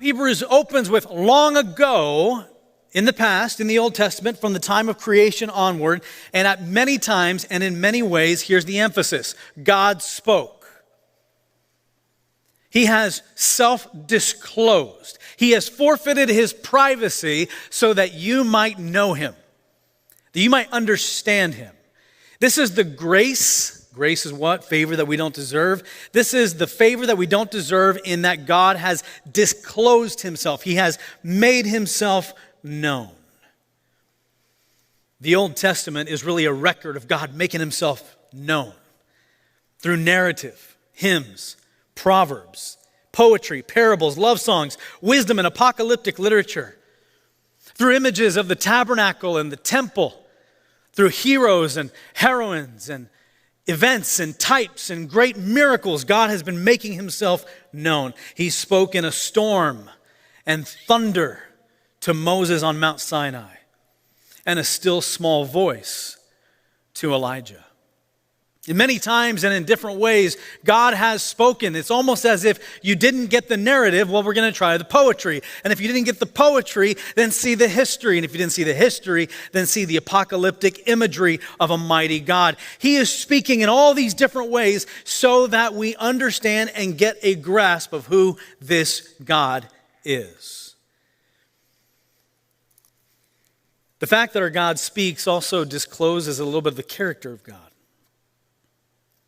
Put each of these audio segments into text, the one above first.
Hebrews opens with long ago in the past, in the Old Testament, from the time of creation onward, and at many times and in many ways, here's the emphasis, God spoke. He has self-disclosed. He has forfeited his privacy so that you might know him, that you might understand him. This is the grace. Grace is what? Favor that we don't deserve. This is the favor that we don't deserve in that God has disclosed himself. He has made himself known. The Old Testament is really a record of God making himself known through narrative, hymns, proverbs, poetry, parables, love songs, wisdom, and apocalyptic literature, through images of the tabernacle and the temple, through heroes and heroines and events and types and great miracles. God has been making himself known. He spoke in a storm and thunder to Moses on Mount Sinai, and a still small voice to Elijah. And many times and in different ways, God has spoken. It's almost as if you didn't get the narrative, well, we're going to try the poetry. And if you didn't get the poetry, then see the history. And if you didn't see the history, then see the apocalyptic imagery of a mighty God. He is speaking in all these different ways so that we understand and get a grasp of who this God is. The fact that our God speaks also discloses a little bit of the character of God.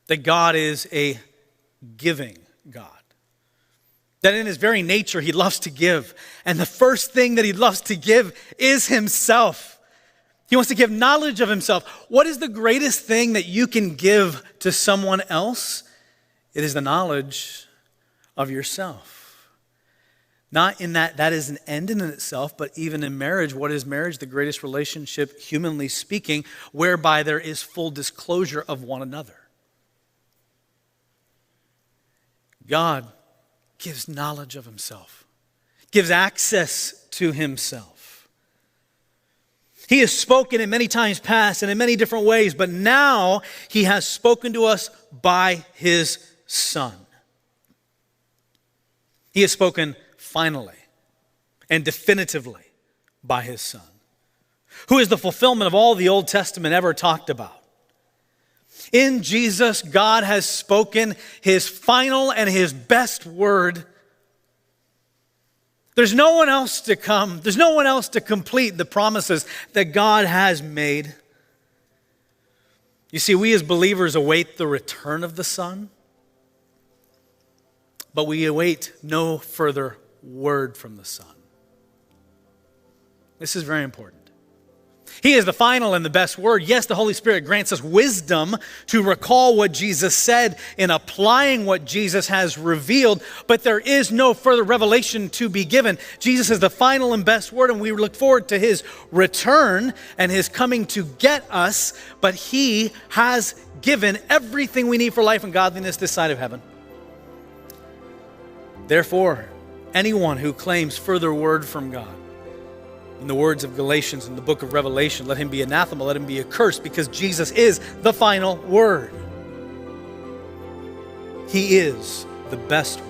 That God is a giving God. That in his very nature, he loves to give. And the first thing that he loves to give is himself. He wants to give knowledge of himself. What is the greatest thing that you can give to someone else? It is the knowledge of yourself. Not in that is an end in itself, but even in marriage. What is marriage? The greatest relationship, humanly speaking, whereby there is full disclosure of one another. God gives knowledge of himself, gives access to himself. He has spoken in many times past and in many different ways, but now he has spoken to us by his Son. He has spoken finally and definitively by his Son, who is the fulfillment of all the Old Testament ever talked about. In Jesus, God has spoken his final and his best word. There's no one else to come. There's no one else to complete the promises that God has made. You see, we as believers await the return of the Son, but we await no further word from the Son. This is very important. He is the final and the best word. Yes, the Holy Spirit grants us wisdom to recall what Jesus said in applying what Jesus has revealed, but there is no further revelation to be given. Jesus is the final and best word, and we look forward to his return and his coming to get us, but he has given everything we need for life and godliness this side of heaven. Therefore, anyone who claims further word from God, in the words of Galatians in the book of Revelation, let him be anathema, let him be accursed, because Jesus is the final word. He is the best